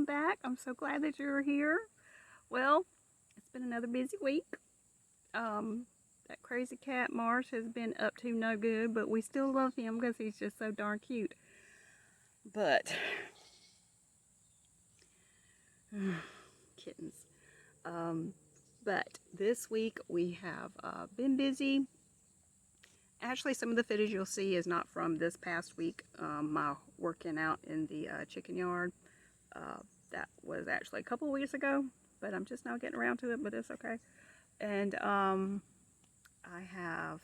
back. I'm so glad that you're here. Well, it's been another busy week. That crazy cat Marsh has been up to no good, but we still love him because he's just so darn cute. But kittens. But this week we have been busy. Actually, some of the footage you'll see is not from this past week. My working out in the chicken yard. That was actually a couple weeks ago, but I'm just now getting around to it, but it's okay. And I have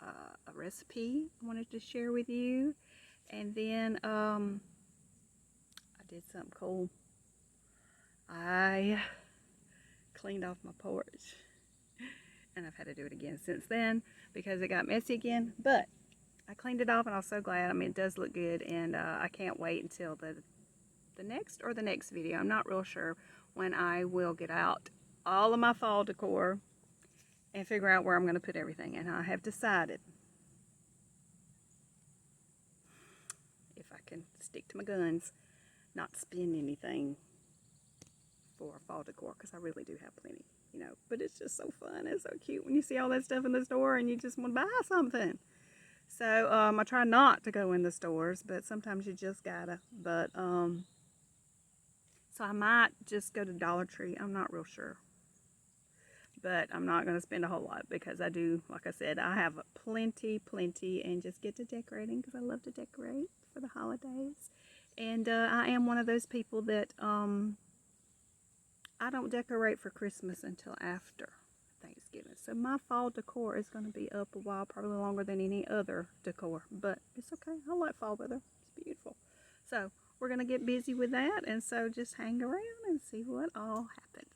a recipe I wanted to share with you. And then I did something cool. I cleaned off my porch. And I've had to do it again since then because it got messy again, but I cleaned it off and I was so glad. I mean, it does look good, and I can't wait until the next video. I'm not real sure when I will get out all of my fall decor and figure out where I'm going to put everything. And I have decided, if I can stick to my guns, not spend anything for fall decor, because I really do have plenty. But it's just so fun and so cute when you see all that stuff in the store and you just want to buy something. So I try not to go in the stores, but sometimes you just gotta. But so I might just go to Dollar Tree. I'm not real sure, but I'm not going to spend a whole lot because I do, like I said, I have plenty, and just get to decorating because I love to decorate for the holidays. And I am one of those people that I don't decorate for Christmas until after Thanksgiving. So my fall decor is going to be up a while, probably longer than any other decor. But it's okay. I like fall weather. It's beautiful. So we're going to get busy with that. And so just hang around and see what all happened.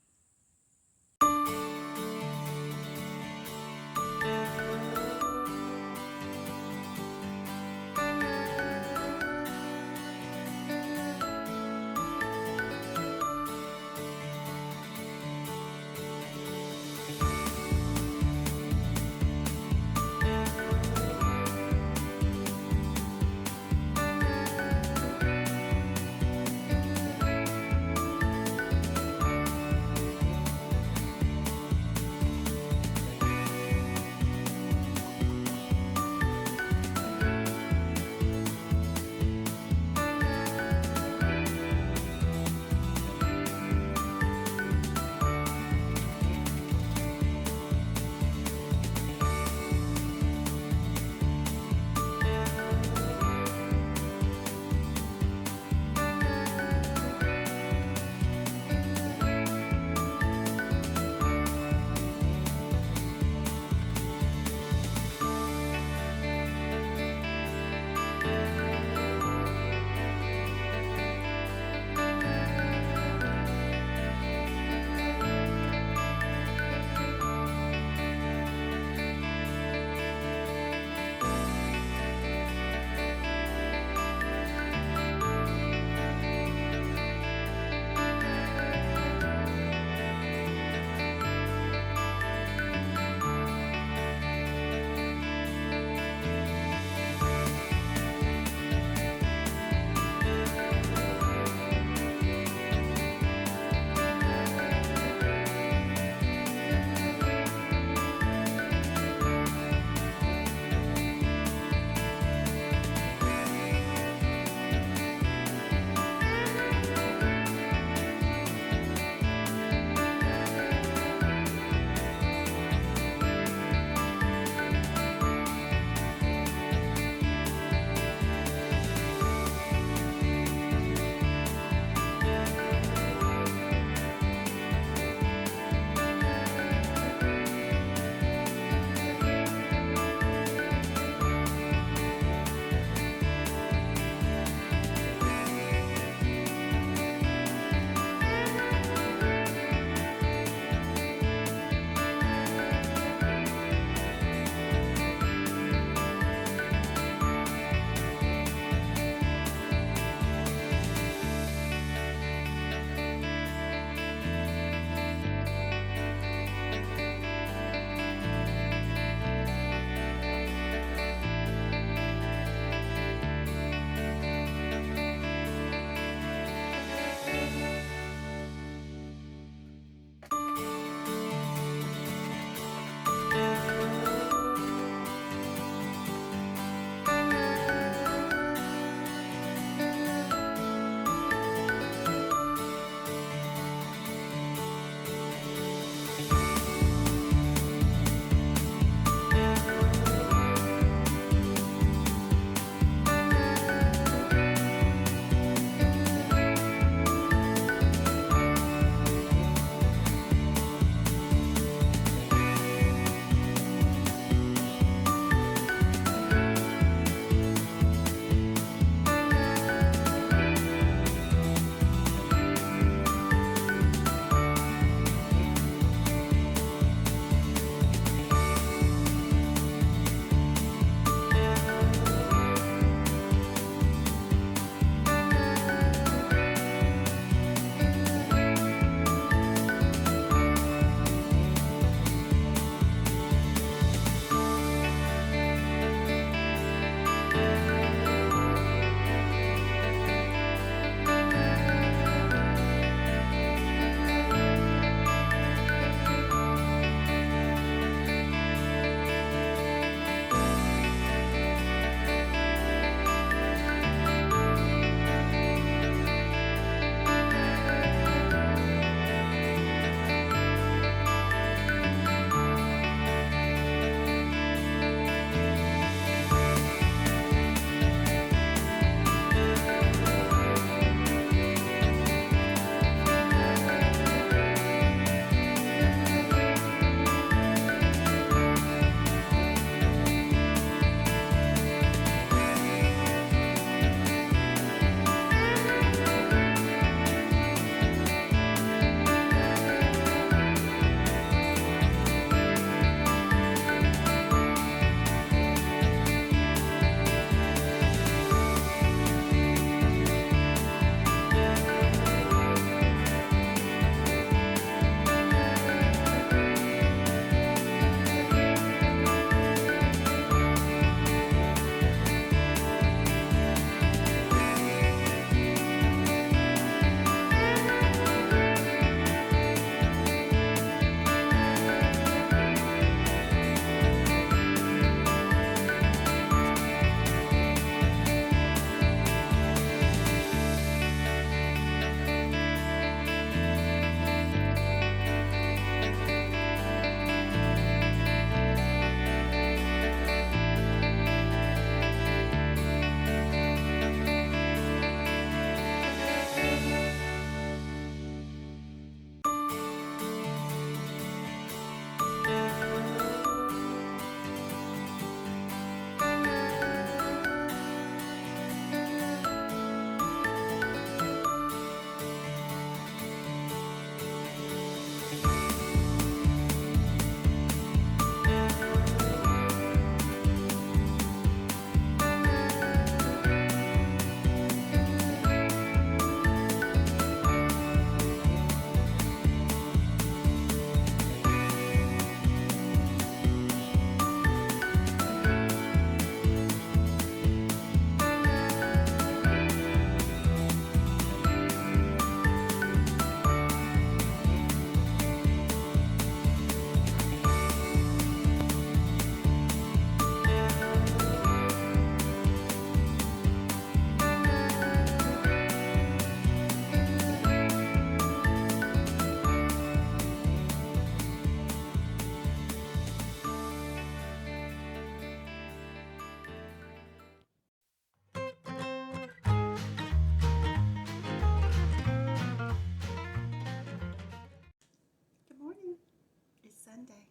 Sunday.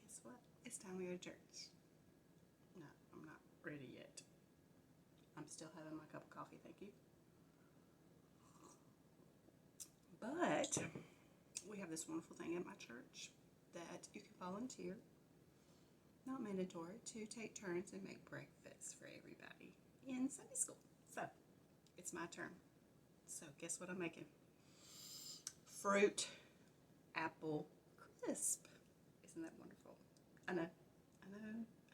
Guess what? It's time we go to church. No, I'm not ready yet. I'm still having my cup of coffee, thank you. But we have this wonderful thing at my church that you can volunteer, not mandatory, to take turns and make breakfast for everybody in Sunday school. So it's my turn. So guess what I'm making? Fruit apple crisp. Isn't that wonderful? I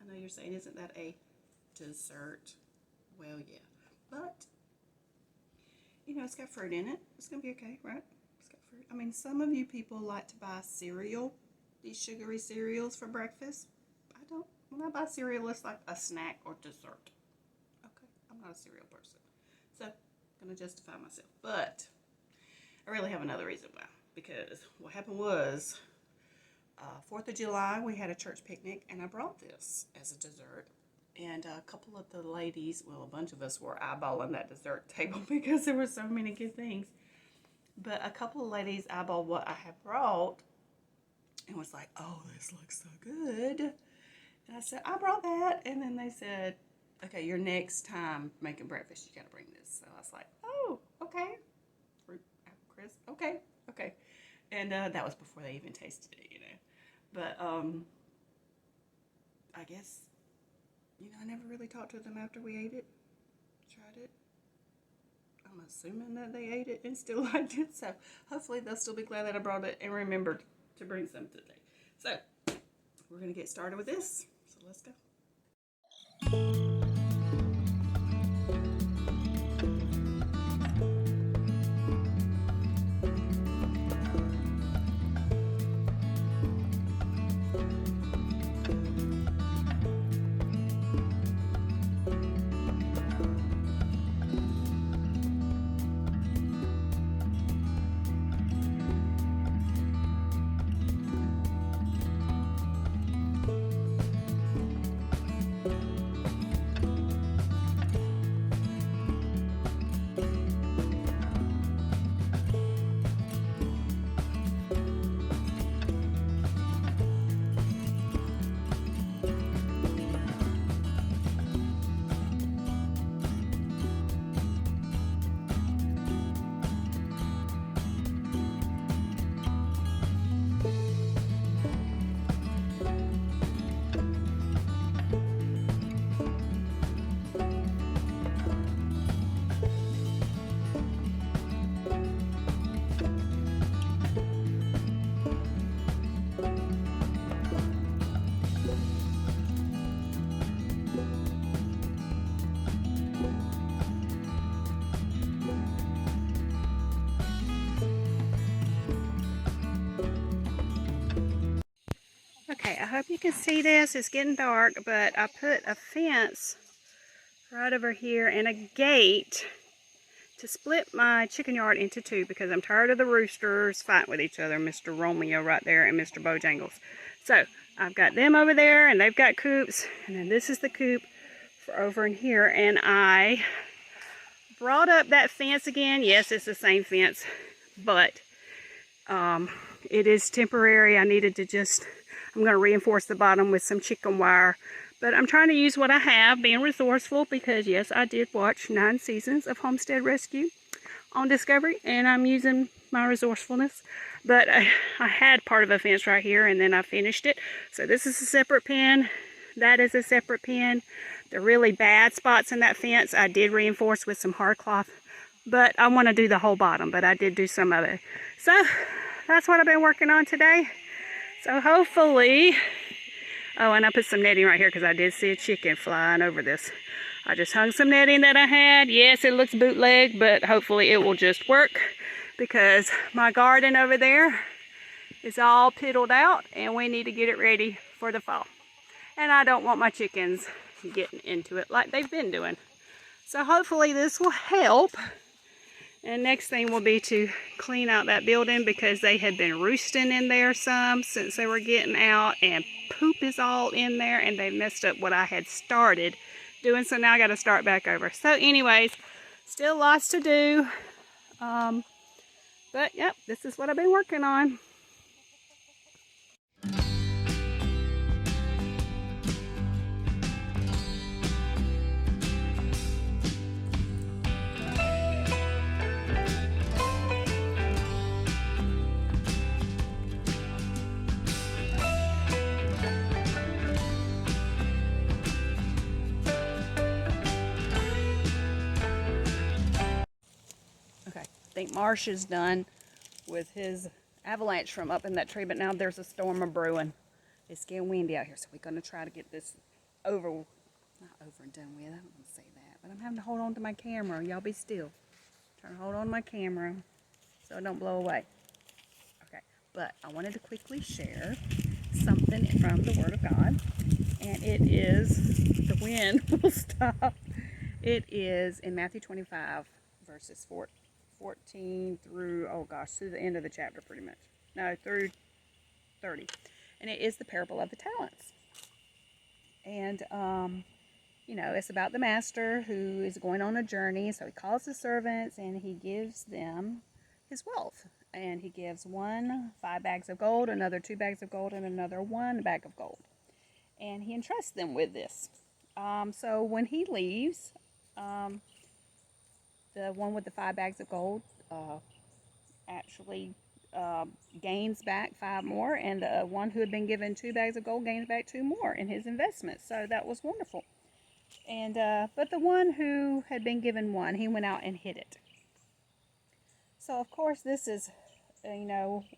know you're saying, isn't that a dessert? Well, yeah, but it's got fruit in it. It's gonna be okay, right? It's got fruit. I mean, some of you people like to buy cereal these sugary cereals for breakfast. When I buy cereal, it's like a snack or dessert. Okay, I'm not a cereal person. So, I'm going to justify myself. But I really have another reason why. Because what happened was, 4th of July, we had a church picnic, and I brought this as a dessert. And a couple of the ladies, well, a bunch of us were eyeballing that dessert table because there were so many good things. But a couple of ladies eyeballed what I had brought and was like, oh, this looks so good. And I said, I brought that. And then they said, okay, your next time making breakfast, you got to bring this. So I was like, oh, okay. Fruit, apple crisp, okay. And that was before they even tasted it, you know. But I guess, you know, I never really talked to them after we ate it, tried it. I'm assuming that they ate it and still liked it. So hopefully they'll still be glad that I brought it and remembered to bring some today. So we're going to get started with this. So let's go. Okay, I hope you can see this. It's getting dark, but I put a fence right over here and a gate to split my chicken yard into two because I'm tired of the roosters fighting with each other, Mr. Romeo right there and Mr. Bojangles. So I've got them over there and they've got coops, and then this is the coop for over in here, and I brought up that fence again. Yes, it's the same fence, but it is temporary. I needed to I'm going to reinforce the bottom with some chicken wire. But I'm trying to use what I have, being resourceful, because yes, I did watch 9 seasons of Homestead Rescue on Discovery, and I'm using my resourcefulness. But I had part of a fence right here, and then I finished it. So this is a separate pen. That is a separate pen. The really bad spots in that fence, I did reinforce with some hard cloth. But I want to do the whole bottom, but I did do some of it. So that's what I've been working on today. So hopefully, oh, and I put some netting right here because I did see a chicken flying over this. I just hung some netting that I had. Yes, it looks bootleg, but hopefully it will just work because my garden over there is all piddled out and we need to get it ready for the fall. And I don't want my chickens getting into it like they've been doing. So hopefully this will help. And next thing will be to clean out that building because they had been roosting in there some since they were getting out, and poop is all in there and they messed up what I had started doing. So now I got to start back over. So anyways, still lots to do. But yep, this is what I've been working on. I think Marsh is done with his avalanche from up in that tree, but now there's a storm a brewing. It's getting windy out here, so we're going to try to get this not over and done with. I don't want to say that, but I'm having to hold on to my camera. Y'all be still. I'm trying to hold on to my camera so it don't blow away. Okay, but I wanted to quickly share something from the Word of God, and it is, the wind will stop. It is in Matthew 25, verses 14 through, oh gosh, through the end of the chapter pretty much. No, through 30. And it is the parable of the talents. And, it's about the master who is going on a journey. So he calls his servants and he gives them his wealth. And he gives one 5 bags of gold, another 2 bags of gold, and another 1 bag of gold. And he entrusts them with this. So when he leaves, the one with the 5 bags of gold actually gains back 5 more, and the one who had been given 2 bags of gold gains back 2 more in his investment. So that was wonderful. And but the one who had been given 1, he went out and hid it. So of course this is,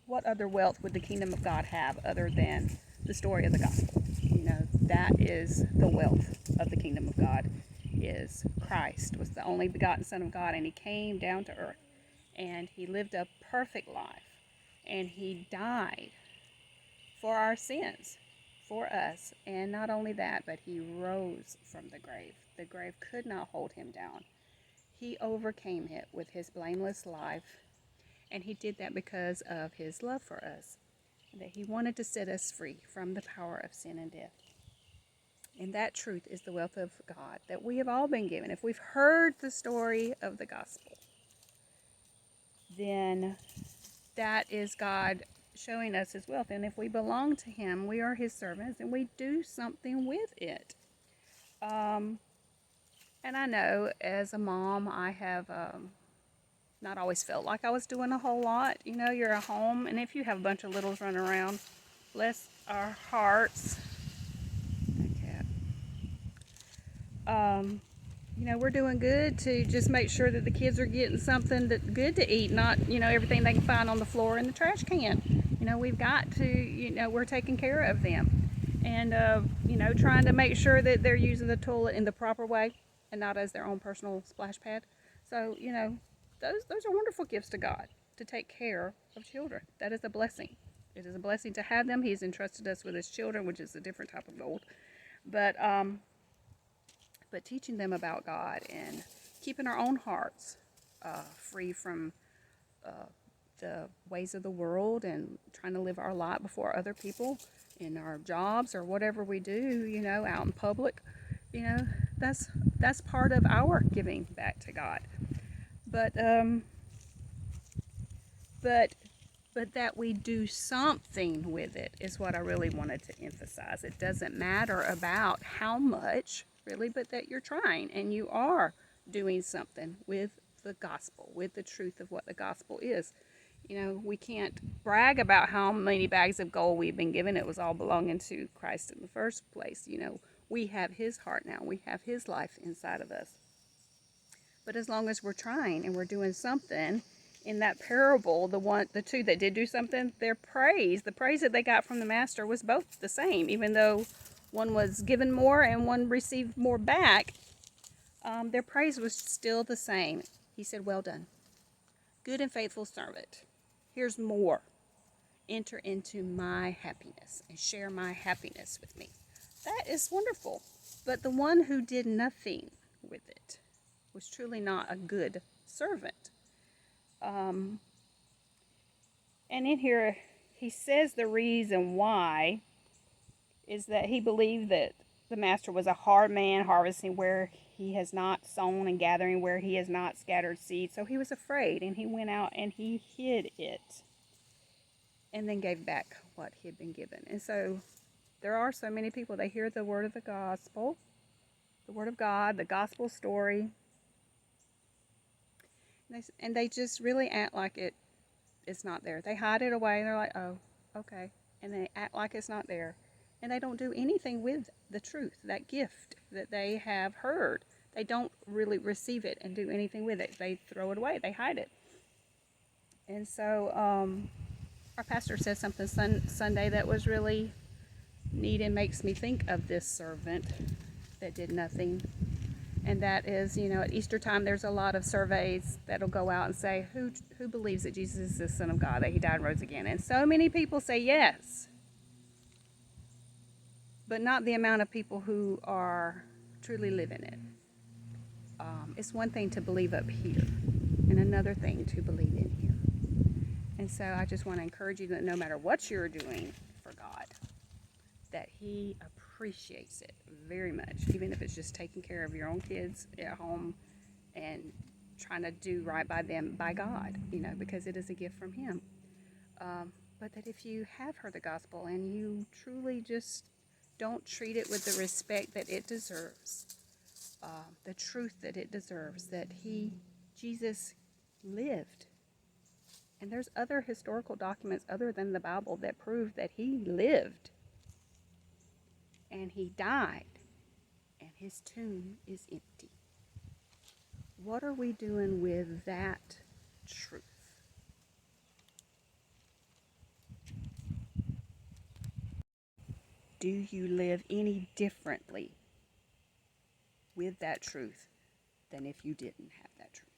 what other wealth would the kingdom of God have other than the story of the gospel? That is the wealth of the kingdom of God. Is Christ was the only begotten Son of God, and he came down to earth, and he lived a perfect life, and he died for our sins, for us. And not only that, but he rose from the grave. The grave could not hold him down. He overcame it with his blameless life, and he did that because of his love for us, and that he wanted to set us free from the power of sin and death. And that truth is the wealth of God that we have all been given. If we've heard the story of the gospel, then that is God showing us his wealth. And if we belong to him, we are his servants, and we do something with it. And I know as a mom, I have not always felt like I was doing a whole lot. You're at home, and if you have a bunch of littles running around, bless our hearts. We're doing good to just make sure that the kids are getting something good to eat, not, everything they can find on the floor in the trash can. We've got to, we're taking care of them. And, trying to make sure that they're using the toilet in the proper way and not as their own personal splash pad. So, those are wonderful gifts to God, to take care of children. That is a blessing. It is a blessing to have them. He's entrusted us with his children, which is a different type of gold. But teaching them about God and keeping our own hearts free from the ways of the world, and trying to live our life before other people in our jobs or whatever we do, out in public, that's part of our giving back to God. But that we do something with it is what I really wanted to emphasize. It doesn't matter about how much, really, but that you're trying and you are doing something with the gospel, with the truth of what the gospel is. We can't brag about how many bags of gold we've been given. It was all belonging to Christ in the first place. We have his heart now. We have his life inside of us. But as long as we're trying and we're doing something, in that parable, the 2 that did do something, the praise that they got from the master was both the same. Even though one was given more and one received more back, their praise was still the same. He said, "Well done, good and faithful servant. Here's more. Enter into my happiness and share my happiness with me." That is wonderful. But the one who did nothing with it was truly not a good servant. And in here, he says the reason why is that he believed that the master was a hard man, harvesting where he has not sown and gathering where he has not scattered seed. So he was afraid, and he went out and he hid it and then gave back what he had been given. And so there are so many people, they hear the word of the gospel, the word of God, the gospel story, and they just really act like it's not there. They hide it away, and they're like, "Oh, okay," and they act like it's not there, and they don't do anything with the truth, that gift that they have heard. They don't really receive it and do anything with it. They throw it away. They hide it. And so our pastor said something Sunday that was really neat and makes me think of this servant that did nothing. And that is, at Easter time, there's a lot of surveys that'll go out and say, who believes that Jesus is the Son of God, that he died and rose again? And so many people say yes. but not the amount of people who are truly living it. It's one thing to believe up here and another thing to believe in here. And so I just want to encourage you that no matter what you're doing for God, that He appreciates it very much, even if it's just taking care of your own kids at home and trying to do right by them by God, because it is a gift from Him. But that if you have heard the gospel and you truly just don't treat it with the respect that it deserves, the truth that it deserves, that Jesus lived. And there's other historical documents other than the Bible that prove that He lived and He died and His tomb is empty. What are we doing with that truth? Do you live any differently with that truth than if you didn't have that truth?